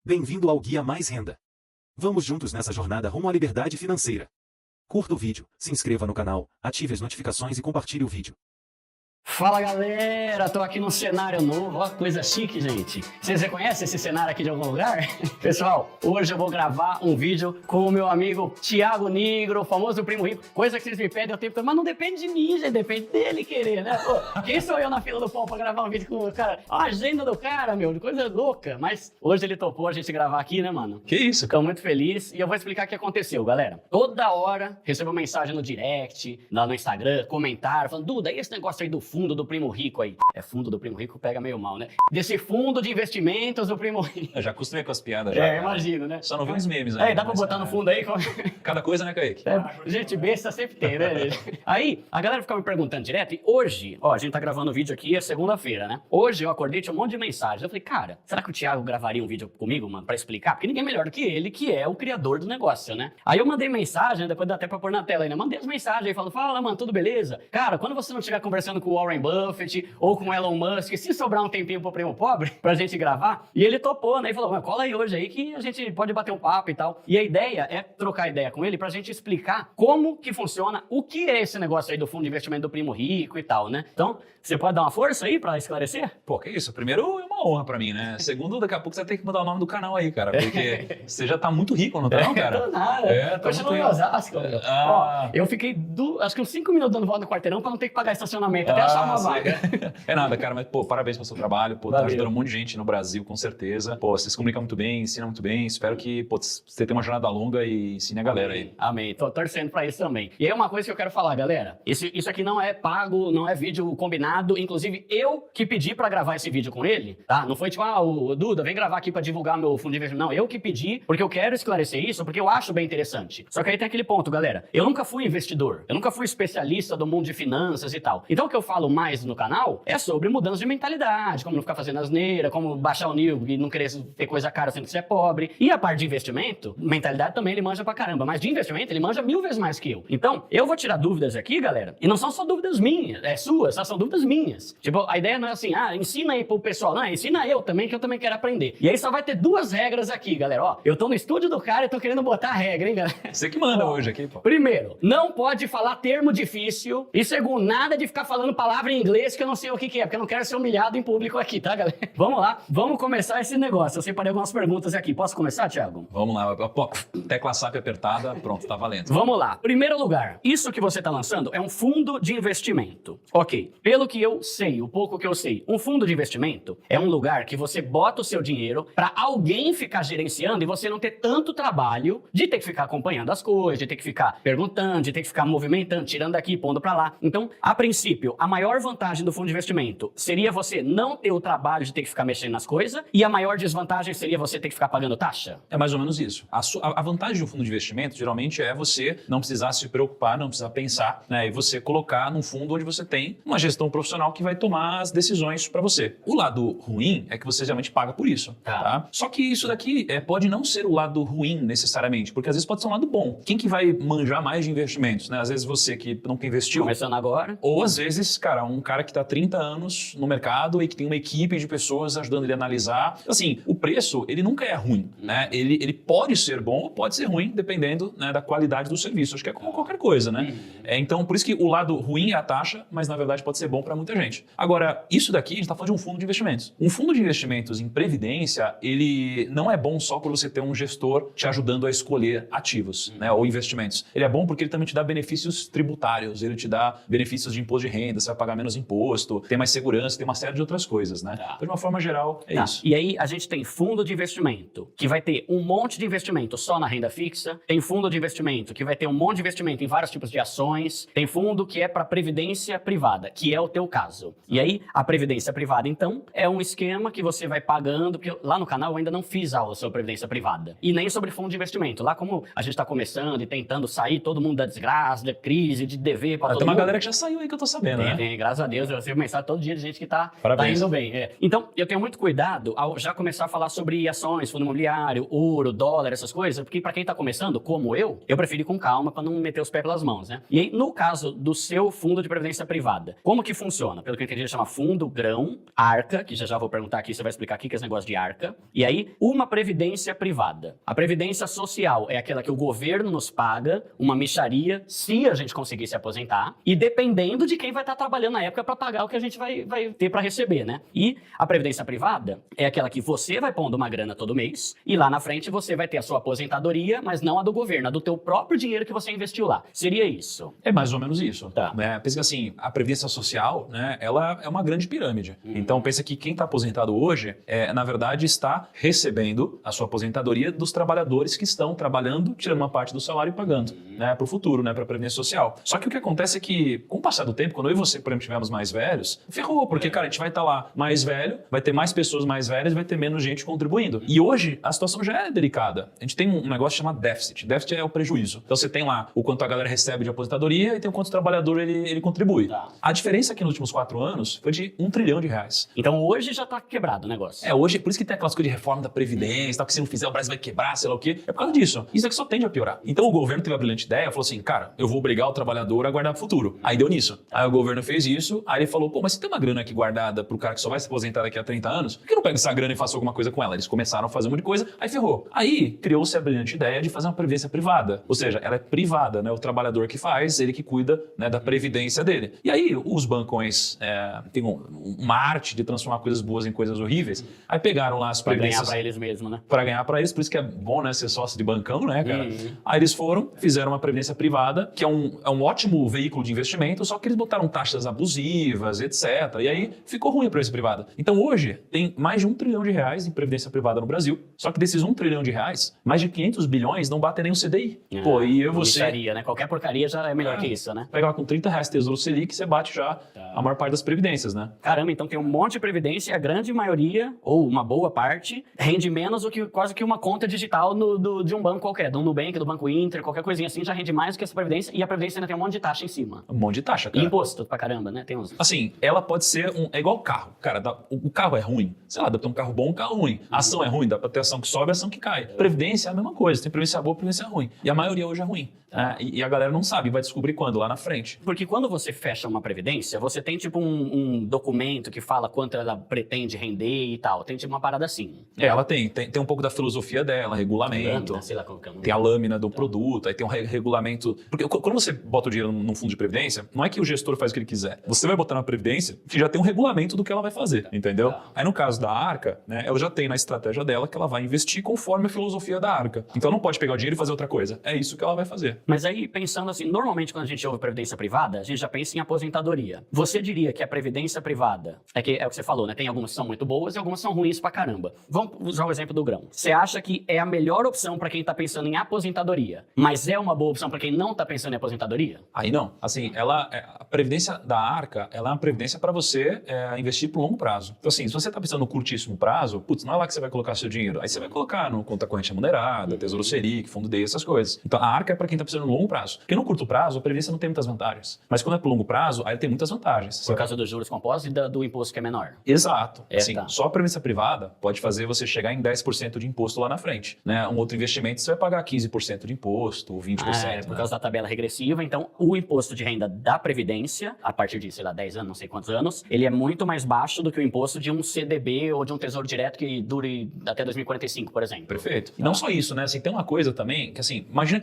Bem-vindo ao Guia Mais Renda. Vamos juntos nessa jornada rumo à liberdade financeira. Curta o vídeo, se inscreva no canal, ative as notificações e compartilhe o vídeo. Fala galera, tô aqui num cenário novo, ó, coisa chique, gente. Vocês reconhecem esse cenário aqui de algum lugar? Pessoal, hoje eu vou gravar um vídeo com o meu amigo Thiago Nigro, o famoso Primo Rico. Coisa que vocês me pedem o tempo todo, mas não depende de mim, gente, depende dele querer, né? Pô, quem sou eu na fila do pão pra gravar um vídeo com o cara? A agenda do cara, meu, coisa louca. Mas hoje ele topou a gente gravar aqui, né, mano? Que isso? Fico muito feliz e eu vou explicar o que aconteceu, galera. Toda hora recebo mensagem no direct, lá no Instagram, comentário, falando, Duda, e esse negócio aí do fundo do Primo Rico aí? É, fundo do Primo Rico pega meio mal, né? Desse fundo de investimentos do Primo Rico. Eu já acostumei com as piadas já. É, imagino, né? Só não vi uns memes aí. Dá pra botar no fundo aí? Cada coisa, né, Kaique? Gente besta sempre tem, né? Aí, a galera fica me perguntando direto, e hoje, ó, a gente tá gravando o vídeo aqui, é segunda-feira, né? Hoje eu acordei, tinha um monte de mensagens. Eu falei, cara, será que o Thiago gravaria um vídeo comigo, mano, pra explicar? Porque ninguém é melhor do que ele, que é o criador do negócio, né? Aí eu mandei mensagem, depois dá até pra pôr na tela aí, né? Mandei as mensagens aí, falando, fala, mano, tudo beleza? Cara, quando você não estiver conversando com o Warren Buffett ou com o Elon Musk, se sobrar um tempinho pro Primo Pobre, pra gente gravar, e ele topou, né? E falou, cola aí hoje aí que a gente pode bater um papo e tal. E a ideia é trocar ideia com ele pra gente explicar como que funciona, o que é esse negócio aí do fundo de investimento do Primo Rico e tal, né? Então, você pode dar uma força aí pra esclarecer? Pô, que isso? Primeiro, é uma honra pra mim, né? Segundo, daqui a pouco você vai ter que mudar o nome do canal aí, cara, porque você já tá muito rico, não tá não, cara? Tô nada. Tá Continua em Osasco. Ó, eu fiquei, acho que uns 5 minutos dando volta no quarteirão pra não ter que pagar estacionamento, até achar uma vaga. É nada, cara, mas, pô, parabéns pelo seu trabalho, pô, tá ajudando um monte de gente no Brasil, com certeza. Pô, você se comunica muito bem, ensina muito bem, espero que, pô, você tenha uma jornada longa e ensine a galera aí. Amém, tô torcendo pra isso também. E aí uma coisa que eu quero falar, galera, isso aqui não é pago, não é vídeo combinado, inclusive eu que pedi pra gravar esse vídeo com ele, tá? Não foi tipo, o Duda, vem gravar aqui pra divulgar meu fundo de investimento. Não, eu que pedi, porque eu quero esclarecer isso, porque eu acho bem interessante. Só que aí tem aquele ponto, galera, eu nunca fui investidor, eu nunca fui especialista do mundo de finanças e tal. Então o que eu falo mais no canal é sobre mudança de mentalidade, como não ficar fazendo asneira, como baixar o nível e não querer ter coisa cara sendo que você é pobre. E a parte de investimento, mentalidade também ele manja pra caramba, mas de investimento ele manja 1000 vezes mais que eu. Então, eu vou tirar dúvidas aqui, galera, e não são só dúvidas minhas, suas, são dúvidas minhas. Tipo, a ideia não é assim, ensina aí pro pessoal, não, ensina eu também, que eu também quero aprender. E aí só vai ter 2 regras aqui, galera, ó, eu tô no estúdio do cara e tô querendo botar a regra, hein, galera? Você que manda hoje aqui, pô. Primeiro, não pode falar termo difícil, e segundo, nada de ficar falando palavra em inglês que eu não sei o que é, porque eu não quero ser humilhado em público aqui, tá, galera? Vamos lá, vamos começar esse negócio. Eu separei algumas perguntas aqui. Posso começar, Thiago? Vamos lá, pô, tecla SAP apertada, pronto, tá valendo. Vamos lá. Primeiro lugar, isso que você está lançando é um fundo de investimento. Ok, pelo que eu sei, o pouco que eu sei, um fundo de investimento é um lugar que você bota o seu dinheiro para alguém ficar gerenciando e você não ter tanto trabalho de ter que ficar acompanhando as coisas, de ter que ficar perguntando, de ter que ficar movimentando, tirando daqui, pondo para lá. Então, a princípio, a maior vantagem do fundo de investimento seria você não ter o trabalho de ter que ficar mexendo nas coisas e a maior desvantagem seria você ter que ficar pagando taxa? É mais ou menos isso. A vantagem do fundo de investimento, geralmente, é você não precisar se preocupar, não precisar pensar, né? E você colocar num fundo onde você tem uma gestão profissional que vai tomar as decisões para você. O lado ruim é que você geralmente paga por isso, tá? Só que isso daqui pode não ser o lado ruim necessariamente, porque às vezes pode ser um lado bom. Quem que vai manjar mais de investimentos, né? Às vezes você que nunca investiu. Começando agora. Ou às vezes, cara, um cara que tá há 30 anos no mercado e que tem uma equipe de pessoas ajudando ele a analisar. Assim, o preço, ele nunca é ruim, né? Ele pode ser bom ou pode ser ruim, dependendo, né, da qualidade do serviço. Acho que é como qualquer coisa, né? Então, por isso que o lado ruim é a taxa, mas na verdade pode ser bom para muita gente. Agora, isso daqui, a gente tá falando de um fundo de investimentos. Um fundo de investimentos em previdência, ele não é bom só por você ter um gestor te ajudando a escolher ativos, né, ou investimentos. Ele é bom porque ele também te dá benefícios tributários, ele te dá benefícios de imposto de renda, você vai pagar menos imposto, tem mais segurança, tem uma série de outras coisas, né? Então, de uma forma geral, é isso. E aí, a gente tem fundo de investimento, que vai ter um monte de investimento só na renda fixa, tem fundo de investimento que vai ter um monte de investimento em vários tipos de ações, tem fundo que é para previdência privada, que é o teu caso. E aí, a previdência privada, então, é um esquema que você vai pagando, porque lá no canal eu ainda não fiz aula sobre previdência privada, e nem sobre fundo de investimento. Lá, como a gente está começando e tentando sair todo mundo da desgraça, da crise, de dever para todo mundo. Tem uma galera que já saiu aí que eu tô sabendo, né? Tem, graças a Deus, eu recebo mensagem todo dia de gente que tá Parabéns. indo bem. Então, eu tenho muito cuidado ao já começar a falar sobre ações, fundo imobiliário, ouro, dólar, essas coisas, porque para quem tá começando, como eu prefiro ir com calma para não meter os pés pelas mãos, né? E aí, no caso do seu fundo de previdência privada, como que funciona? Pelo que eu entendi, ele chama fundo grão, arca, que já vou vou perguntar aqui, você vai explicar aqui que é esse negócio de arca. E aí, uma previdência privada. A previdência social é aquela que o governo nos paga, uma mixaria, se a gente conseguir se aposentar, e dependendo de quem vai estar trabalhando na época para pagar o que a gente vai ter para receber, né? E a previdência privada é aquela que você vai pondo uma grana todo mês, e lá na frente você vai ter a sua aposentadoria, mas não a do governo, a do teu próprio dinheiro que você investiu lá. Seria isso? É mais ou menos isso. Tá. Pensa que assim, a previdência social, né, ela é uma grande pirâmide. Então pensa que quem está aposentado hoje, na verdade, está recebendo a sua aposentadoria dos trabalhadores que estão trabalhando, tirando uma parte do salário e pagando, né, para o futuro, né, para a previdência social. Só que o que acontece é que, com o passar do tempo, quando eu e você, por exemplo, estivermos mais velhos, ferrou, porque, cara, a gente vai estar lá mais velho, vai ter mais pessoas mais velhas, vai ter menos gente contribuindo. E hoje, a situação já é delicada. A gente tem um negócio chamado déficit. Déficit é o prejuízo. Então você tem lá o quanto a galera recebe de aposentadoria e tem o quanto o trabalhador ele contribui. Tá. A diferença aqui nos últimos 4 anos foi de R$1 trilhão. Então hoje já tá quebrado o negócio. Hoje, por isso que tem aquelas coisas de reforma da Previdência, tal, que se não fizer o Brasil vai quebrar, sei lá o quê. É por causa disso. Isso aqui só tende a piorar. Então o governo teve a brilhante ideia, falou assim, cara, eu vou obrigar o trabalhador a guardar pro futuro. Aí deu nisso. Aí o governo fez isso, aí ele falou, pô, mas se tem uma grana aqui guardada pro cara que só vai se aposentar daqui a 30 anos, por que eu não pego essa grana e faço alguma coisa com ela? Eles começaram a fazer um monte de coisa, aí ferrou. Aí criou-se a brilhante ideia de fazer uma previdência privada. Ou seja, ela é privada, né? O trabalhador que faz, ele que cuida, né, da previdência dele. E aí os bancões têm uma arte de transformar coisas boas em coisas horríveis. Aí pegaram lá as previdências... Pra ganhar pra eles mesmo, né? Pra ganhar pra eles, por isso que é bom, né, ser sócio de bancão, né, cara? Aí eles fizeram uma previdência privada, que é um ótimo veículo de investimento, só que eles botaram taxas abusivas, etc. E aí ficou ruim a previdência privada. Então hoje tem mais de R$1 trilhão em previdência privada no Brasil, só que desses R$1 trilhão, mais de 500 bilhões não batem nem o CDI. Pô, e eu e você... Mixaria, né? Qualquer porcaria já é melhor que isso, né? Pega lá com R$30 Tesouro Selic, você bate já a maior parte das previdências, né? Caramba, então tem um monte de previdência e a grande maioria, ou uma boa parte, rende menos do que quase que uma conta digital de um banco qualquer, do Nubank, do Banco Inter, qualquer coisinha assim, já rende mais do que essa previdência, e a previdência ainda tem um monte de taxa em cima. Um monte de taxa, E cara. imposto pra caramba, né? Tem uns... Assim, ela pode ser é igual o carro. Cara, o carro é ruim. Sei lá, dá pra ter um carro bom, um carro ruim. A ação é ruim, dá pra ter ação que sobe, ação que cai. Previdência é a mesma coisa. Tem previdência boa, previdência ruim. E a maioria hoje é ruim. E a galera não sabe, vai descobrir quando? Lá na frente. Porque quando você fecha uma previdência, você tem tipo um documento que fala quanto ela pretende render e tal. Tem tipo uma parada assim. Ela tem um pouco da filosofia dela, regulamento. Lâmina, sei lá como que é o nome. Tem a lâmina do produto, aí tem um regulamento. Porque quando você bota o dinheiro num fundo de previdência, não é que o gestor faz o que ele quiser. Você vai botar na previdência que já tem um regulamento do que ela vai fazer, entendeu? Aí no caso da Arca, né, ela já tem na estratégia dela que ela vai investir conforme a filosofia da Arca. Então ela não pode pegar o dinheiro e fazer outra coisa. É isso que ela vai fazer. Mas aí, pensando assim, normalmente quando a gente ouve previdência privada, a gente já pensa em aposentadoria. Você diria que a previdência privada, é o que você falou, né? Tem algumas que são muito boas e algumas são ruins pra caramba. Vamos usar o exemplo do grão. Você acha que é a melhor opção pra quem tá pensando em aposentadoria, mas é uma boa opção pra quem não tá pensando em aposentadoria? Aí não. Assim, a previdência da Arca, ela é uma previdência para você investir por longo prazo. Então assim, se você tá pensando no curtíssimo prazo, putz, não é lá que você vai colocar seu dinheiro. Aí você vai colocar no conta corrente remunerada, Tesouro Selic, Fundo DI, essas coisas. Então a Arca é para quem tá pensando no longo prazo. Porque no curto prazo, a previdência não tem muitas vantagens. Mas quando é por longo prazo, aí tem muitas vantagens. Por causa dos juros compostos e do imposto que é menor. Exato. Assim, Tá. só a previdência privada pode fazer você chegar em 10% de imposto lá na frente. Né? Um outro investimento, você vai pagar 15% de imposto, ou 20%. Por né? causa da tabela regressiva. Então, o imposto de renda da Previdência, a partir de, sei lá, 10 anos, não sei quantos anos, ele é muito mais baixo do que o imposto de um CDB ou de um Tesouro Direto que dure até 2045, por exemplo. Perfeito. E não só isso, né? Assim, tem uma coisa também que, assim, imagina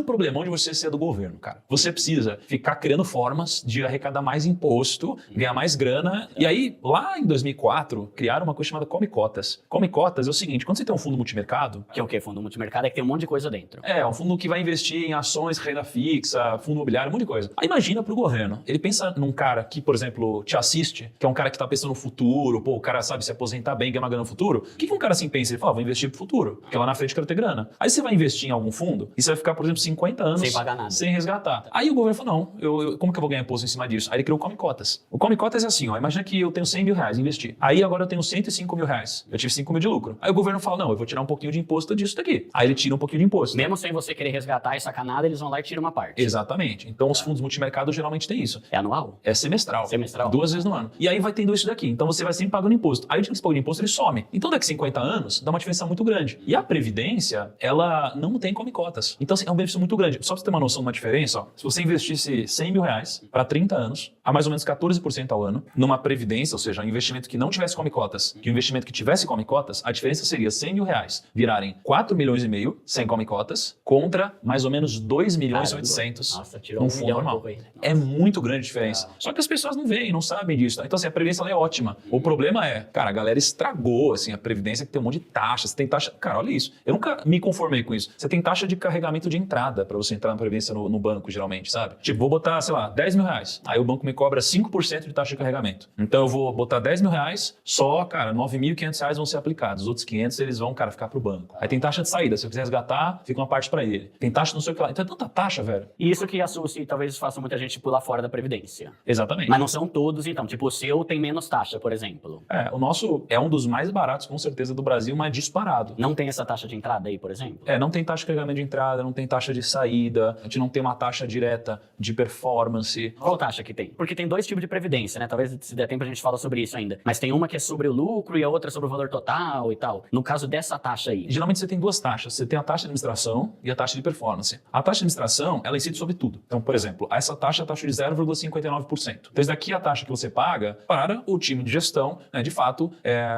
um problemão de você ser do governo, cara. Você precisa ficar criando formas de arrecadar mais imposto, ganhar mais grana. E aí, lá em 2004, criaram uma coisa chamada Come Cotas. Come Cotas é o seguinte, quando você tem um fundo multimercado... Que é o quê? Fundo multimercado é que tem um monte de coisa dentro. É um fundo que vai investir em ações, renda fixa, fundo imobiliário, um monte de coisa. Aí imagina pro governo. Ele pensa num cara que, por exemplo, te assiste, que é um cara que tá pensando no futuro, pô, o cara sabe se aposentar bem, ganhar uma grana no futuro. O que um cara assim pensa? Ele fala, vou investir pro futuro, porque lá na frente eu quero ter grana. Aí você vai investir em algum fundo e você vai ficar, por exemplo, 50 anos Sem pagar nada. sem resgatar. Aí o governo falou, não, como que eu vou ganhar imposto em cima disso? Aí ele criou o Come Cotas. O Come Cotas é assim, ó, imagina que eu tenho 100 mil reais, investi. Aí agora eu tenho 105 mil reais. Eu tive 5 mil de lucro. Aí o governo fala, não, eu vou tirar um pouquinho de imposto disso daqui. Aí ele tira um pouquinho de imposto. Mesmo sem você querer resgatar e sacar nada, eles vão lá e tiram uma parte. Exatamente. Então os fundos multimercado geralmente tem isso. É anual? É semestral. Semestral. 2 vezes no ano. E aí vai tendo isso daqui. Então você vai sempre pagando imposto. Aí o dia que você paga de imposto, ele some. Então daqui 50 anos, dá uma diferença muito grande. E a Previdência, ela não tem Come Cotas. Então assim, é um benefício muito muito grande. Só para você ter uma noção de uma diferença, ó, se você investisse 100 mil reais para 30 anos, a mais ou menos 14% ao ano, numa previdência, ou seja, um investimento que não tivesse come cotas, que um investimento que tivesse come cotas, a diferença seria 100 mil reais virarem 4 milhões e meio sem come cotas, contra mais ou menos 2 milhões e 800 num fundo normal. É muito grande a diferença. Só que as pessoas não veem, não sabem disso. Então, assim, a previdência ela é ótima. O problema é, cara, a galera estragou, assim, a previdência que tem um monte de taxas. Você tem taxa... Cara, olha isso. Eu nunca me conformei com isso. Você tem taxa de carregamento de entrada para você entrar na previdência no banco, geralmente, sabe? Tipo, vou botar, sei lá, 10 mil reais. Aí o banco me cobra 5% de taxa de carregamento. Então, eu vou botar 10 mil reais, só, cara, 9.500 reais vão ser aplicados. Os outros 500, eles vão, cara, ficar pro banco. Aí tem taxa de saída. Se eu quiser resgatar, fica uma parte para ele. Tem taxa não sei o que lá. Então é tanta taxa, velho. E isso que assusta e talvez faça muita gente pular fora da previdência. Exatamente. Mas não são todos, então. Tipo, o seu tem menos taxa, por exemplo. O nosso é um dos mais baratos, com certeza, do Brasil, mas disparado. Não tem essa taxa de entrada aí, por exemplo? Não tem taxa de carregamento de entrada, não tem taxa de saída, a gente não tem uma taxa direta de performance. Qual taxa que tem? Porque tem dois tipos de previdência, né? Talvez se der tempo a gente fala sobre isso ainda. Mas tem uma que é sobre o lucro e a outra sobre o valor total e tal. No caso dessa taxa aí. Geralmente você tem duas taxas. Você tem a taxa de administração e a taxa de performance. A taxa de administração, ela incide sobre tudo. Então, por exemplo, essa taxa é a taxa de 0,59%. Então, isso daqui é a taxa que você paga para o time de gestão, né, de fato,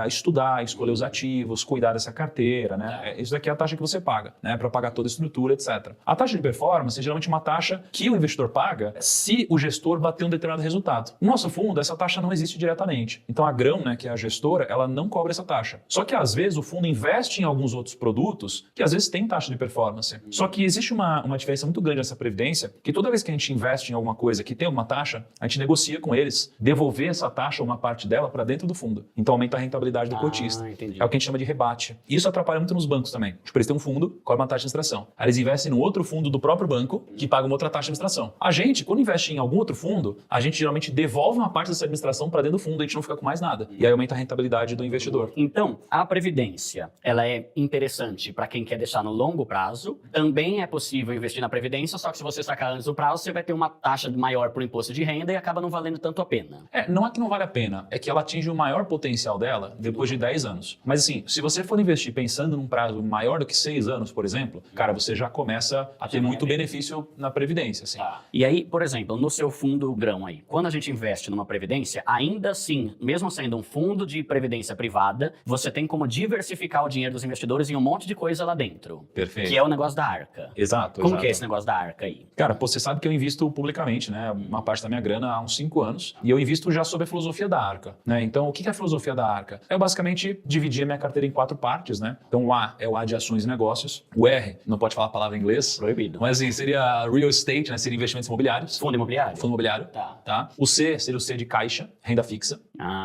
estudar, escolher os ativos, cuidar dessa carteira, né? Isso daqui é a taxa que você paga, né, para pagar toda a estrutura, etc. A taxa de performance é geralmente uma taxa que o investidor paga se o gestor bater um determinado resultado. No nosso fundo, essa taxa não existe diretamente. Então, a Grão, né, que é a gestora, ela não cobra essa taxa. Só que, às vezes, o fundo investe em alguns outros produtos que, às vezes, tem taxa de performance. Só que existe uma diferença muito grande nessa previdência, que toda vez que a gente investe em alguma coisa que tem alguma taxa, a gente negocia com eles devolver essa taxa ou uma parte dela para dentro do fundo. Então, aumenta a rentabilidade do cotista. Entendi. É o que a gente chama de rebate. Isso atrapalha muito nos bancos também. Tipo, eles têm um fundo, cobra uma taxa de administração. Aí eles investem no outro fundo do próprio banco, que paga uma outra taxa de administração. A gente, quando investe em algum outro fundo, a gente geralmente devolve uma parte dessa administração para dentro do fundo, a gente não fica com mais nada. E aí aumenta a rentabilidade do investidor. Então, a previdência, ela é interessante para quem quer deixar no longo prazo. Também é possível investir na previdência, só que se você sacar antes do prazo, você vai ter uma taxa maior por imposto de renda e acaba não valendo tanto a pena. Não é que não vale a pena, é que ela atinge o maior potencial dela depois de 10 anos. Mas assim, se você for investir pensando num prazo maior do que 6 anos, por exemplo, cara, você já começa a ter muito benefício na previdência, assim. E aí, por exemplo, no seu fundo Grão aí, quando a gente investe numa previdência, ainda assim, mesmo sendo um fundo de previdência privada, você tem como diversificar o dinheiro dos investidores em um monte de coisa lá dentro. Perfeito. Que é o negócio da Arca. Exato. Como que é esse negócio da Arca aí? Cara, você sabe que eu invisto publicamente, né? Uma parte da minha grana há uns 5 anos. E eu invisto já sobre a filosofia da Arca, né? Então, o que é a filosofia da Arca? Eu basicamente dividir a minha carteira em 4 partes, né? Então, o A é o A de ações e negócios. O R, não pode falar a palavra em inglês. Proibido. Mas assim, seria real estate, né? Seria investimentos imobiliários. Fundo imobiliário? Fundo imobiliário. Tá. O C seria o C de caixa, renda fixa.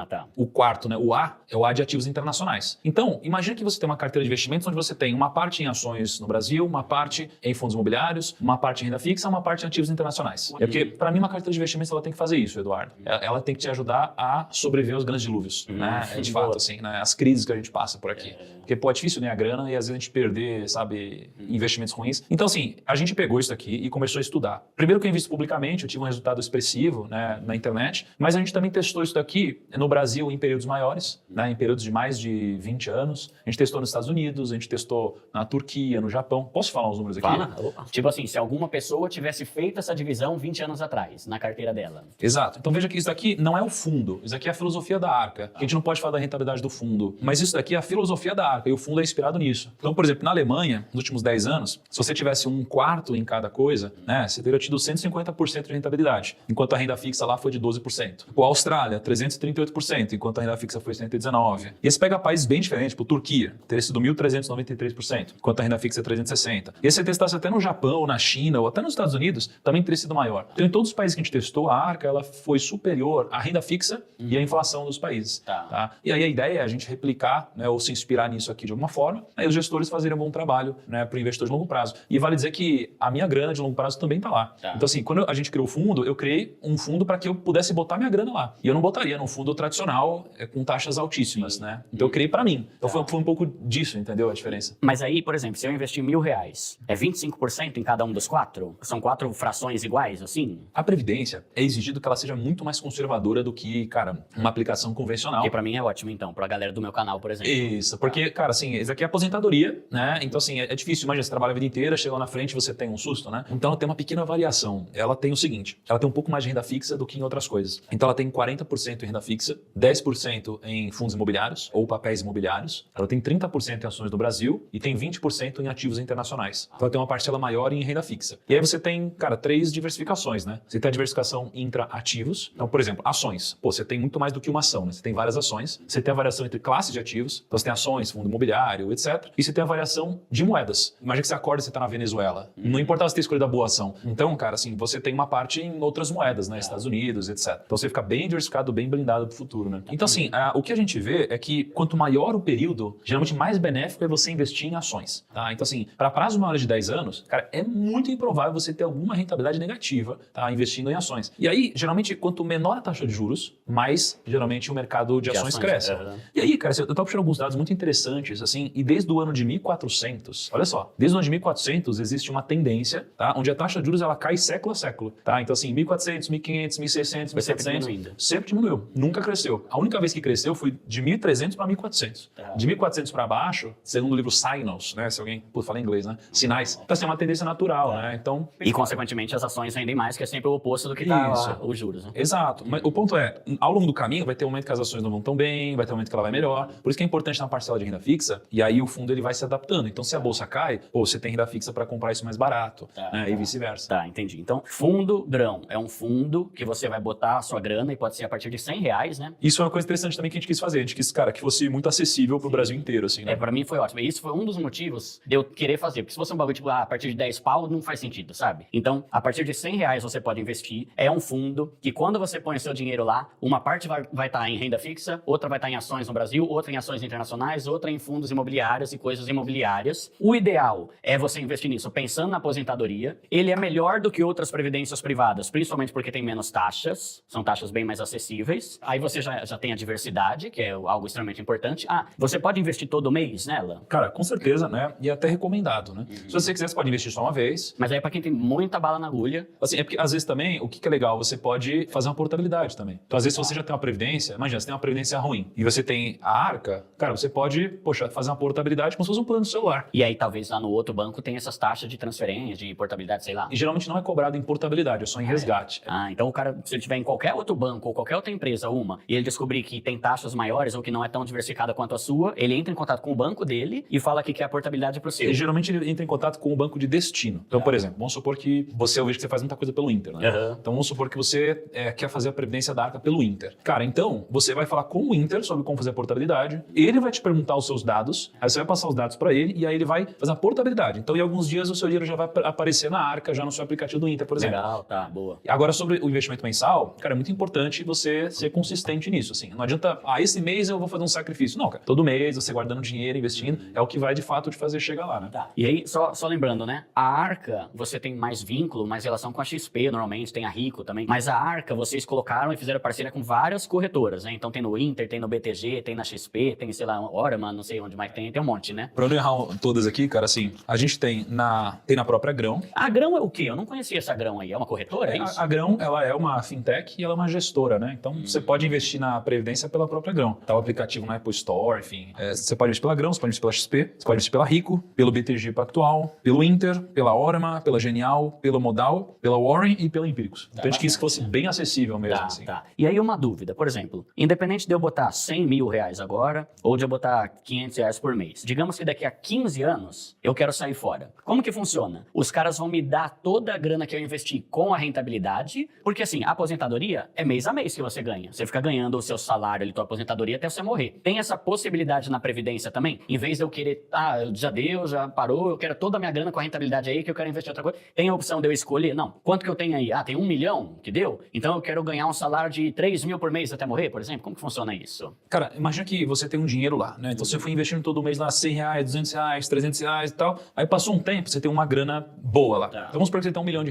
Tá. O quarto, né? O A é o A de ativos internacionais. Então, imagina que você tem uma carteira de investimentos onde você tem uma parte em ações no Brasil, uma parte em fundos imobiliários, uma parte em renda fixa, uma parte em ativos internacionais. É porque, para mim, uma carteira de investimentos ela tem que fazer isso, Eduardo. Ela tem que te ajudar a sobreviver aos grandes dilúvios, né? De fato, assim, né? As crises que a gente passa por aqui. Porque, pô, é difícil ganhar grana e às vezes a gente perder, sabe, investimentos ruins. Então, assim, a gente pegou isso aqui e começou a estudar. Primeiro que eu invisto publicamente, eu tive um resultado expressivo, né, na internet, mas a gente também testou isso daqui no Brasil em períodos maiores, né, em períodos de mais de 20 anos. A gente testou nos Estados Unidos, a gente testou na Turquia, no Japão. Posso falar os números aqui? Fala. Opa. Tipo assim, se alguma pessoa tivesse feito essa divisão 20 anos atrás, na carteira dela. Exato. Então veja que isso daqui não é o fundo, isso aqui é a filosofia da Arca. A gente não pode falar da rentabilidade do fundo, mas isso daqui é a filosofia da Arca e o fundo é inspirado nisso. Então, por exemplo, na Alemanha, nos últimos 10 anos, se você tivesse um quarto em cada coisa, né, você teria tido 150% de rentabilidade, enquanto a renda fixa lá foi de 12%. O Austrália, 338%, enquanto a renda fixa foi 119%. E esse pega países bem diferentes, tipo Turquia, teria sido 1.393%, enquanto a renda fixa é 360%. E se você testasse até no Japão, na China ou até nos Estados Unidos, também teria sido maior. Então, em todos os países que a gente testou, a Arca ela foi superior à renda fixa e à inflação dos países. Tá? E aí a ideia é a gente replicar, né, ou se inspirar nisso aqui de alguma forma, aí os gestores fazerem um bom trabalho, né, para o investidor de longo prazo. E vale dizer que a minha grana de longo prazo também está lá. Então, assim, quando a gente criou o fundo, eu criei um fundo para que eu pudesse botar minha grana lá. E eu não botaria num fundo tradicional com taxas altíssimas, né? Então, eu criei para mim. Então, foi um pouco disso, entendeu a diferença? Mas aí, por exemplo, se eu investir R$1.000, é 25% em cada um dos 4? São 4 frações iguais, assim? A Previdência é exigido que ela seja muito mais conservadora do que, cara, uma aplicação convencional. Que para mim é ótimo, então, para a galera do meu canal, por exemplo. Isso, porque, cara, assim, isso aqui é aposentadoria, né? Então, assim, é difícil. Imagina, você trabalha a vida inteira, chega lá na frente, frente você tem um susto, né? Então ela tem uma pequena variação. Ela tem o seguinte, ela tem um pouco mais de renda fixa do que em outras coisas. Então ela tem 40% em renda fixa, 10% em fundos imobiliários ou papéis imobiliários, ela tem 30% em ações do Brasil e tem 20% em ativos internacionais. Então ela tem uma parcela maior em renda fixa. E aí você tem, cara, 3 diversificações, né? Você tem a diversificação intra-ativos. Então, por exemplo, ações. Pô, você tem muito mais do que uma ação, né? Você tem várias ações. Você tem a variação entre classes de ativos. Então você tem ações, fundo imobiliário, etc. E você tem a variação de moedas. Imagina que você acorda e você está na Venezuela. Não importa você ter escolhido a boa ação. Então, cara, assim, você tem uma parte em outras moedas, né? Estados Unidos, etc. Então você fica bem diversificado, bem blindado para o futuro, né? Então, assim, o que a gente vê é que quanto maior o período, geralmente mais benéfico é você investir em ações, tá? Então, assim, para prazo maior de 10 anos, cara, é muito improvável você ter alguma rentabilidade negativa, tá? Investindo em ações. E aí, geralmente, quanto menor a taxa de juros, mais, geralmente, o mercado de ações cresce. E aí, cara, eu estava puxando alguns dados muito interessantes, assim, e desde o ano de 1400, olha só, desde o ano de 1400 existe uma tendência, tá? Onde a taxa de juros, ela cai século a século, tá? Então, assim, 1400, 1500, 1600, 1700, sempre diminuiu, nunca cresceu. A única vez que cresceu foi de 1300 para 1400. De 1400 para baixo, segundo o livro Signals, né? Se alguém, fala inglês, né? Sinais. Então, assim, é uma tendência natural, né? Então... E, consequentemente, as ações rendem mais, que é sempre o oposto do que tá os juros, né? Exato. Mas o ponto é, ao longo do caminho, vai ter um momento que as ações não vão tão bem, vai ter um momento que ela vai melhor. Por isso que é importante na parcela de renda fixa, e aí o fundo ele vai se adaptando. Então, se a bolsa cai, você tem renda fixa para comprar isso mais barato, né? E vice-versa. Tá, entendi. Então, fundo grão é um fundo que você vai botar a sua grana e pode ser a partir de R$100, né? Isso é uma coisa interessante também que a gente quis fazer. A gente quis, cara, que fosse muito acessível pro Brasil inteiro, assim, né? Pra mim foi ótimo. E isso foi um dos motivos de eu querer fazer. Porque se fosse um bagulho tipo, a partir de 10 pau, não faz sentido, sabe? Então, a partir de R$100 você pode investir. É um fundo que quando você põe o seu dinheiro lá, uma parte vai estar em renda fixa, outra vai estar em ações no Brasil, outra em ações internacionais, outra em fundos imobiliários e coisas imobiliárias. O ideal é você investir nisso pensando na aposentadoria. Ele é melhor do que outras previdências privadas, principalmente porque tem menos taxas. São taxas bem mais acessíveis. Aí você já tem a diversidade, que é algo extremamente importante. Você pode investir todo mês nela? Cara, com certeza, né? E até recomendado, né? Se você quiser, você pode investir só uma vez. Mas aí é pra quem tem muita bala na agulha. Assim, é porque às vezes também, o que é legal, você pode fazer uma portabilidade também. Então, às vezes, se você já tem uma previdência, imagina, você tem uma previdência ruim e você tem a Arca, cara, você pode, fazer uma portabilidade como se fosse um plano de celular. E aí, talvez lá no outro banco tenha essas taxas de transferência, de portabilidade, sei lá. E geralmente não é cobrado em portabilidade, é só em resgate. Então o cara, se ele tiver em qualquer outro banco ou qualquer outra empresa, e ele descobrir que tem taxas maiores ou que não é tão diversificada quanto a sua, ele entra em contato com o banco dele e fala que quer a portabilidade pro seu. E geralmente ele entra em contato com o banco de destino. Então, por exemplo, vamos supor que eu vejo que você faz muita coisa pelo Inter, né? Então vamos supor que você quer fazer a previdência da Arca pelo Inter. Cara, então você vai falar com o Inter sobre como fazer a portabilidade, ele vai te perguntar os seus dados, aí você vai passar os dados para ele e aí ele vai fazer a portabilidade. Então, em alguns dias o seu dinheiro já vai aparecer na Arca, já no seu aplicativo do Inter, por exemplo. Legal, tá, boa. Agora, sobre o investimento mensal, cara, é muito importante você ser consistente nisso, assim. Não adianta, esse mês eu vou fazer um sacrifício. Não, cara, todo mês você guardando dinheiro, investindo, é o que vai de fato te fazer chegar lá, né? Tá. E aí, só lembrando, né? A Arca, você tem mais vínculo, mais relação com a XP, normalmente, tem a Rico também. Mas a Arca, vocês colocaram e fizeram parceria com várias corretoras, né? Então tem no Inter, tem no BTG, tem na XP, tem, sei lá, Orama, não sei onde mais tem um monte, né? Pra não errar todas aqui, cara, assim, a gente tem na própria Grão. A Grão é o quê? Eu não conhecia essa Grão aí. É uma corretora, é isso? A Grão, ela é uma fintech e ela é uma gestora, né? Então, você pode investir na Previdência pela própria Grão. Tá o aplicativo na Apple Store, enfim. Você pode investir pela Grão, você pode investir pela XP, você pode investir pela Rico, pelo BTG Pactual, pelo Inter, pela Orama, pela Genial, pela Modal, pela Warren e pela Empíricos. Então, a gente quis que fosse bem acessível mesmo, assim. Tá. E aí, uma dúvida. Por exemplo, independente de eu botar R$100 mil agora, ou de eu botar R$500 por mês. Digamos que daqui a 15 anos, eu quero sair fora. Como que funciona? Os caras vão me dar toda a grana que eu investi com a rentabilidade, porque assim, a aposentadoria é mês a mês que você ganha. Você fica ganhando o seu salário ali, tua aposentadoria até você morrer. Tem essa possibilidade na Previdência também? Em vez de eu querer, já deu, já parou, eu quero toda a minha grana com a rentabilidade aí, que eu quero investir em outra coisa. Tem a opção de eu escolher? Não. Quanto que eu tenho aí? Tem 1 milhão que deu? Então eu quero ganhar um salário de 3 mil por mês até morrer, por exemplo? Como que funciona isso? Cara, imagina que você tem um dinheiro lá, né? Então você foi investindo todo mês lá R$100, R$200, R$300 e tal. Aí passou um tempo, você tem uma grana boa lá. Então vamos supor que você tem R$1 milhão.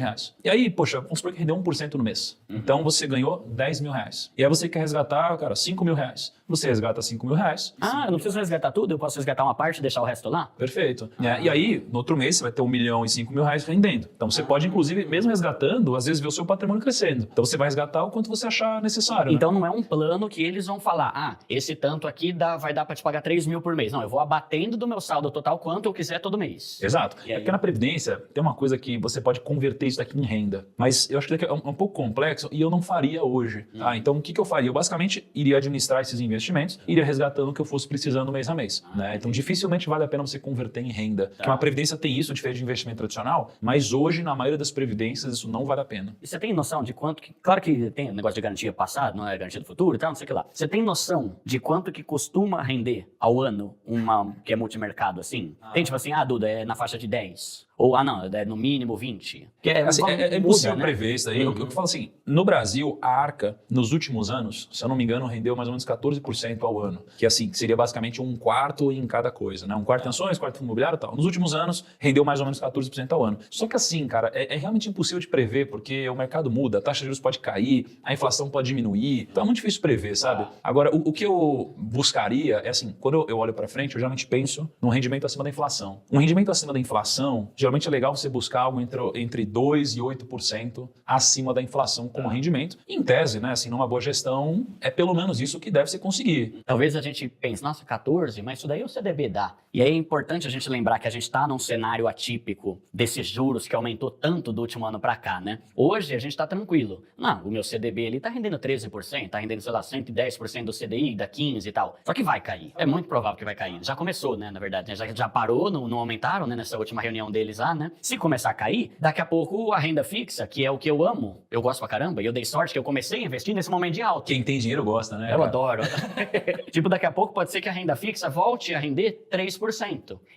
E aí, poxa, vamos supor que rendeu 1% no mês. Então você ganhou R$10 mil. E aí você quer resgatar, cara, R$5 mil. Você resgata R$5 mil. Eu não preciso resgatar tudo? Eu posso resgatar uma parte e deixar o resto lá? Perfeito. E aí, no outro mês, você vai ter R$1 milhão e R$5 mil rendendo. Então você pode, inclusive, mesmo resgatando, às vezes ver o seu patrimônio crescendo. Então você vai resgatar o quanto você achar necessário. Então não é um plano que eles vão falar, esse tanto aqui vai dar pra te pagar 3 mil por mês. Não, eu vou abatendo do meu saldo total quanto eu quiser todo mês. Exato. Porque na Previdência, tem uma coisa que você pode converter isso daqui em renda, mas eu acho que é um pouco complexo e eu não faria hoje. Tá? Então, o que eu faria? Eu basicamente iria administrar esses investimentos, iria resgatando o que eu fosse precisando mês a mês. Né? Então, dificilmente vale a pena você converter em renda. Porque uma Previdência tem isso, diferente de investimento tradicional, mas hoje, na maioria das Previdências, isso não vale a pena. E você tem noção de quanto que... Claro que tem negócio de garantia passado, não é garantia do futuro e tal, não sei o que lá. Você tem noção de quanto que costuma render ao ano uma que é multimercado assim? Tem tipo assim, Duda, é na faixa de 10. Ou, não, é no mínimo 20. Que assim, é impossível né? prever isso aí. Eu falo assim, no Brasil, a Arca, nos últimos anos, se eu não me engano, rendeu mais ou menos 14% ao ano. Que assim, seria basicamente um quarto em cada coisa, né? Um quarto em ações, quarto em imobiliário e tal. Nos últimos anos, rendeu mais ou menos 14% ao ano. Só que assim, cara, é realmente impossível de prever, porque o mercado muda, a taxa de juros pode cair, a inflação pode diminuir. Então é muito difícil prever, sabe? Agora, o que eu buscaria é assim, quando eu olho para frente, eu geralmente penso num rendimento acima da inflação. Um rendimento acima da inflação, geralmente é legal você buscar algo entre 2% e 8% acima da inflação como rendimento. Em tese, né, assim, numa boa gestão, é pelo menos isso que deve se conseguir. Talvez a gente pense, nossa, 14, mas isso daí o CDB dá. E aí é importante a gente lembrar que a gente está num cenário atípico desses juros que aumentou tanto do último ano para cá, né? Hoje a gente está tranquilo. Não, o meu CDB ele tá rendendo 13%, tá rendendo, sei lá, 110% do CDI, da 15% e tal. Só que vai cair. É muito provável que vai cair. Já começou, né, na verdade. Já parou, não aumentaram, né, nessa última reunião deles lá, né? Se começar a cair, daqui a pouco a renda fixa, que é o que eu amo, eu gosto pra caramba, e eu dei sorte que eu comecei a investir nesse momento de alta. Quem tem dinheiro gosta, né? Eu adoro. Tipo, daqui a pouco pode ser que a renda fixa volte a render 3%.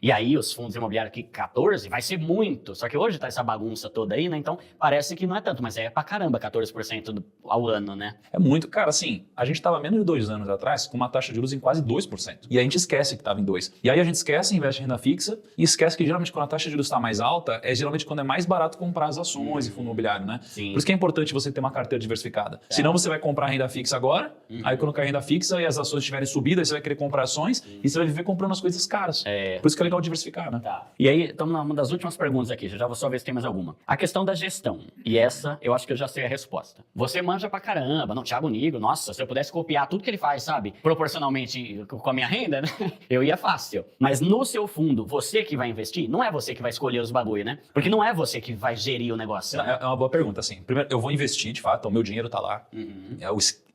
E aí os fundos imobiliários aqui, 14%, vai ser muito. Só que hoje tá essa bagunça toda aí, né? Então parece que não é tanto, mas é pra caramba 14% ao ano, né? É muito. Cara, assim, a gente tava menos de 2 anos atrás com uma taxa de juros em quase 2%. E a gente esquece que tava em 2%. E aí a gente esquece, investe em renda fixa e esquece que geralmente quando a taxa de juros tá mais alta, é geralmente quando é mais barato comprar as ações e fundo imobiliário, né? Sim. Por isso que é importante você ter uma carteira diversificada. Senão você vai comprar renda fixa agora, aí quando cair renda fixa e as ações estiverem subidas, você vai querer comprar ações e você vai viver comprando as coisas caras. Por isso que é legal diversificar, né? Tá. E aí, estamos numa das últimas perguntas aqui, já vou só ver se tem mais alguma. A questão da gestão. E essa, eu acho que eu já sei a resposta. Você manja pra caramba, não, Thiago Nigro, nossa, se eu pudesse copiar tudo que ele faz, sabe? Proporcionalmente com a minha renda, né? Eu ia fácil. Mas no seu fundo, você que vai investir, não é você que vai escolher os bagulho, né? Porque não é você que vai gerir o negócio. Né? É uma boa pergunta, assim. Primeiro, eu vou investir, de fato, o meu dinheiro tá lá.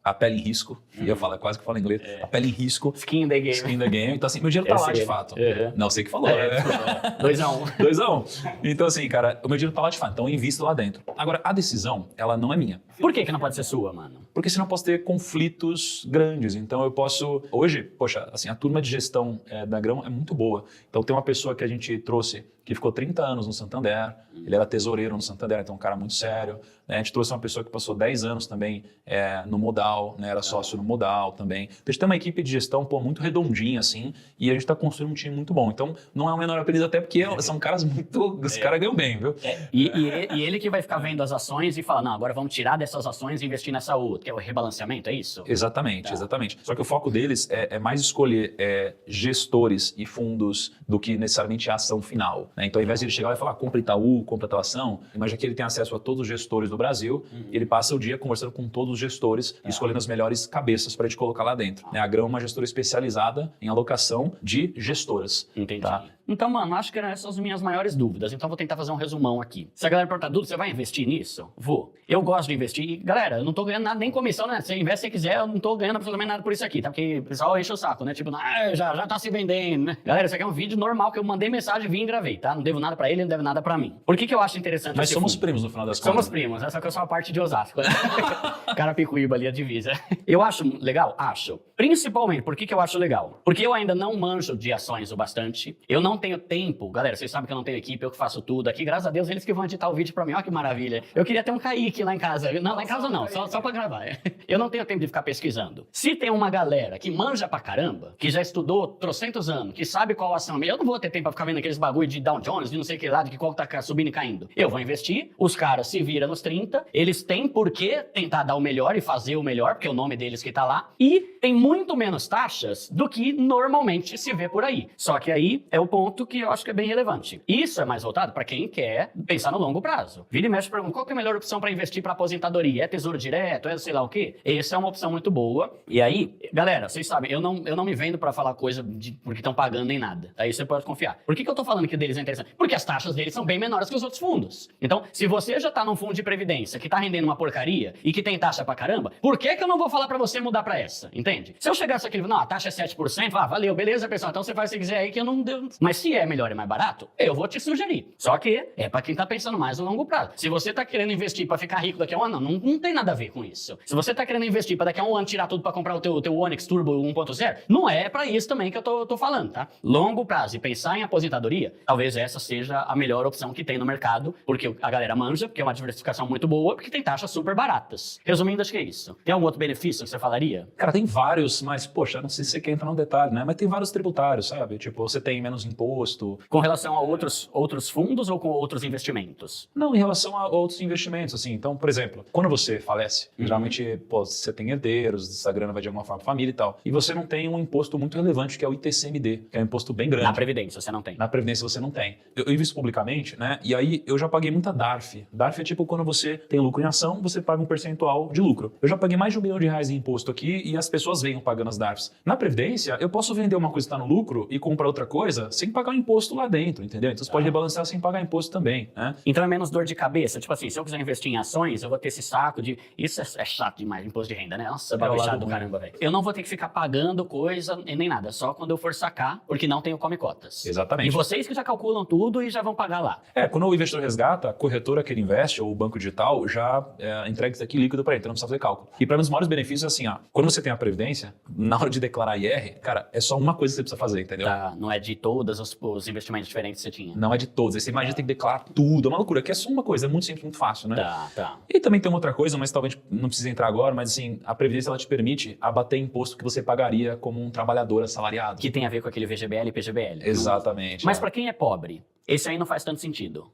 A pele em risco. Eu falo, quase que eu falo inglês. A pele em risco. Skin in the game. Skin in the game. Então, assim, meu dinheiro tá lá, de fato. Não sei o que falou. 2-1. 2-1. Então, assim, cara, o meu dinheiro tá lá, de fato. Então, eu invisto lá dentro. Agora, a decisão, ela não é minha. Por que não pode ser sua, mano? Porque senão eu posso ter conflitos grandes. Então, eu posso... Hoje, poxa, assim, a turma de gestão da Grão é muito boa. Então, tem uma pessoa que a gente trouxe que ficou 30 anos no Santander, ele era tesoureiro no Santander, então um cara muito sério. Né? A gente trouxe uma pessoa que passou 10 anos também no Modal, né? Era sócio no Modal também. Então a gente tem uma equipe de gestão muito redondinha, assim, e a gente está construindo um time muito bom. Então não é o menor apelido, até porque são caras muito... Os caras ganham bem, viu? E ele que vai ficar vendo as ações e falar, não, agora vamos tirar dessas ações e investir nessa outra, que é o rebalanceamento, é isso? Exatamente, exatamente. Só que o foco deles é mais escolher gestores e fundos do que necessariamente a ação final. Né? Então, ao invés de ele chegar e falar, compra Itaú, compra tal ação, imagina que ele tem acesso a todos os gestores do Brasil, e ele passa o dia conversando com todos os gestores, escolhendo as melhores cabeças para a gente colocar lá dentro. Né? A Grão é uma gestora especializada em alocação de gestoras. Entendi. Tá? Então, mano, acho que eram essas as minhas maiores dúvidas. Então, vou tentar fazer um resumão aqui. Se a galera perguntar, Duda, você vai investir nisso? Vou. Eu gosto de investir. E, galera, eu não tô ganhando nada, nem comissão, né? Se investe se quiser, eu não tô ganhando absolutamente nada por isso aqui, tá? Porque o pessoal enche o saco, né? Tipo, já tá se vendendo, né? Galera, isso aqui é um vídeo normal que eu mandei mensagem, vim e gravei, tá? Não devo nada pra ele não deve nada pra mim. Por que eu acho interessante Mas somos fundo? primos no final das contas. Somos primos, né? Só que eu sou a parte de Osasco. Né? Carapicuíba ali, a divisa. Eu acho legal? Acho. Principalmente, por que eu acho legal? Porque eu ainda não manjo de ações o bastante. Eu não tenho tempo. Galera, vocês sabem que eu não tenho equipe, eu que faço tudo aqui. Graças a Deus, eles que vão editar o vídeo pra mim. Olha que maravilha. Eu queria ter um Kaique lá em casa. Não, lá em casa não, só pra gravar. Eu não tenho tempo de ficar pesquisando. Se tem uma galera que manja pra caramba, que já estudou trocentos anos, que sabe qual ação, eu não vou ter tempo pra ficar vendo aqueles bagulho de Dow Jones, de não sei o que lá, de que qual tá subindo Vini caindo. Eu vou investir, os caras se viram nos 30, eles têm por que tentar dar o melhor e fazer o melhor, porque é o nome deles que tá lá, e tem muito menos taxas do que normalmente se vê por aí. Só que aí é o ponto que eu acho que é bem relevante. Isso é mais voltado para quem quer pensar no longo prazo. Vira e mexe pergunta, qual que é a melhor opção para investir para aposentadoria? É tesouro direto? É sei lá o quê? Essa é uma opção muito boa. E aí, galera, vocês sabem, eu não me vendo para falar coisa porque estão pagando nem nada. Aí você pode confiar. Por que eu tô falando que o deles é interessante? Porque as taxas deles são bem menores que os outros fundos. Então, se você já tá num fundo de previdência que tá rendendo uma porcaria e que tem taxa pra caramba, por que eu não vou falar pra você mudar pra essa? Entende? Se eu chegasse aqui e não, a taxa é 7%, valeu, beleza, pessoal, então você faz o que quiser aí que eu não deu. Mas se é melhor e mais barato, eu vou te sugerir. Só que é pra quem tá pensando mais no longo prazo. Se você tá querendo investir pra ficar rico daqui a um ano, não tem nada a ver com isso. Se você tá querendo investir pra daqui a um ano tirar tudo pra comprar o teu Onix Turbo 1.0, não é pra isso também que eu tô falando, tá? Longo prazo e pensar em aposentadoria, talvez essa seja a melhor opção que tem no mercado, porque a galera manja, porque é uma diversificação muito boa, porque tem taxas super baratas. Resumindo, acho que é isso. Tem algum outro benefício que você falaria? Cara, tem vários, mas, poxa, não sei se você quer entrar no detalhe, né? Mas tem vários tributários, sabe? Tipo, você tem menos imposto. Com relação a outros fundos ou com outros investimentos? Não, em relação a outros investimentos, assim. Então, por exemplo, quando você falece, geralmente, pô, você tem herdeiros, essa grana vai de alguma forma pra família e tal, e você não tem um imposto muito relevante, que é o ITCMD, que é um imposto bem grande. Na Previdência você não tem. Na Previdência você não tem. Eu invisto publicamente, né? E aí eu já paguei muita DARF. DARF é tipo quando você tem lucro em ação, você paga um percentual de lucro. Eu já paguei mais de R$1 milhão em imposto aqui e as pessoas venham pagando as DARFs. Na Previdência, eu posso vender uma coisa que está no lucro e comprar outra coisa sem pagar o imposto lá dentro, entendeu? Então você pode rebalancear sem pagar imposto também, né? Então é menos dor de cabeça. Tipo assim, se eu quiser investir em ações, eu vou ter esse saco de... Isso é chato demais, imposto de renda, né? Nossa, bagulho chato do caramba, velho. Eu não vou ter que ficar pagando coisa e nem nada, só quando eu for sacar, porque não tenho come cotas. Exatamente. E vocês que já calculam tudo e já vão pagar lá. Quando o investidor resgata, a corretora que ele investe, ou o banco digital, já entrega isso aqui líquido para ele, então não precisa fazer cálculo. E para mim, os maiores benefícios é assim, quando você tem a Previdência, na hora de declarar IR, cara, é só uma coisa que você precisa fazer, entendeu? Tá, não é de todos os investimentos diferentes que você tinha. Não é de todos. Aí você imagina tem que declarar tudo. É uma loucura. Aqui é só uma coisa, é muito simples, muito fácil, né? Tá. E também tem uma outra coisa, mas talvez não precise entrar agora, mas assim, a Previdência ela te permite abater imposto que você pagaria como um trabalhador assalariado. Que tem a ver com aquele VGBL e PGBL. Exatamente. Mas para quem é pobre, esse aí não faz tanto sentido.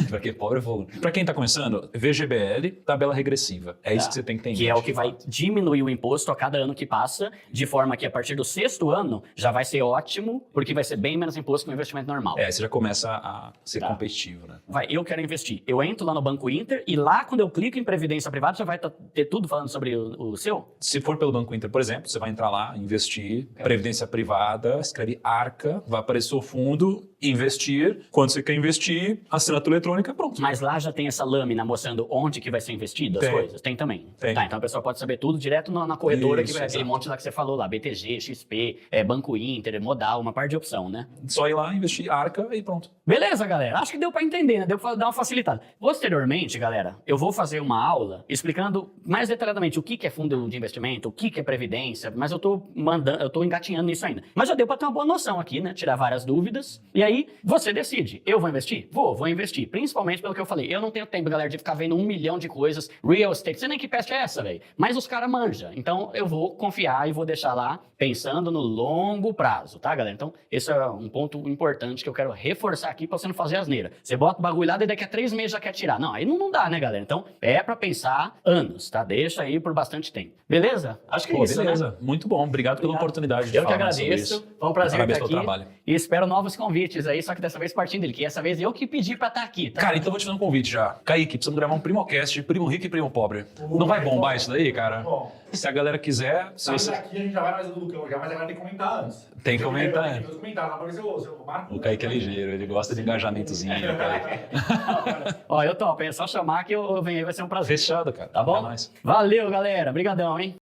Pra quem é pobre, eu vou. Pra quem tá começando, VGBL, tabela regressiva. É isso que você tem que ter em Que mente. é o que vai diminuir o imposto a cada ano que passa, de forma que a partir do 6º ano já vai ser ótimo, porque vai ser bem menos imposto que um investimento normal. Você já começa a ser competitivo, né? Eu quero investir. Eu entro lá no Banco Inter e lá quando eu clico em Previdência Privada já vai ter tudo falando sobre o seu? Se for pelo Banco Inter, por exemplo, você vai entrar lá, investir, Previdência Privada, escreve ARCA, vai aparecer o fundo, investir. Quando você quer investir, assinatura eletrônica, pronto. Mas lá já tem essa lâmina mostrando onde que vai ser investido as coisas? Tem também? Tem. Tá, então a pessoa pode saber tudo direto na corretora, Isso, que vai aquele exato. monte lá que você falou lá, BTG, XP, Banco Inter, Modal, uma parte de opção, né? Só ir lá, investir ARCA e pronto. Beleza, galera? Acho que deu pra entender, né? Deu pra dar uma facilitada. Posteriormente, galera, eu vou fazer uma aula explicando mais detalhadamente o que é fundo de investimento, o que é previdência, mas eu tô engatinhando nisso ainda. Mas já deu pra ter uma boa noção aqui, né? Tirar várias dúvidas. E aí, você decide. Eu vou investir? Vou investir. Principalmente pelo que eu falei. Eu não tenho tempo, galera, de ficar vendo 1 milhão de coisas. Real estate, você nem que peste é essa, velho. Mas os caras manjam. Então, eu vou confiar e vou deixar lá pensando no longo prazo, tá, galera? Então, esse é um ponto importante que eu quero reforçar aqui pra você não fazer asneira. Você bota o bagulho lá e daqui a 3 meses já quer tirar. Não, aí não dá, né, galera? Então, é pra pensar anos, tá? Deixa aí por bastante tempo. Beleza? Acho que é isso, Beleza. né? Muito bom. Obrigado pela oportunidade de Eu que falar mais sobre agradeço. isso. Foi um prazer Parabéns estar pelo aqui. trabalho. E espero novos convites aí, só que dessa vez partindo dele, que essa vez eu que pedi pra estar aqui, tá? Cara, então eu vou te fazer um convite já. Kaique, precisamos gravar um Primocast, Primo Rico e Primo Pobre. Não vai bombar isso daí, cara? Bom, Se a galera quiser, se saindo você... daqui a gente já vai mais do Lucão já, mas agora tem que comentar antes. Tem que comentar, Tem que comentar, lá pra ver se eu marco. O Kaique é ligeiro, ele gosta de engajamentozinho, né, Kaique? Ó, eu topo, é só chamar que eu venho aí, vai ser um prazer. Fechado, cara. Tá bom? É nóis. Valeu, galera. Obrigadão, hein?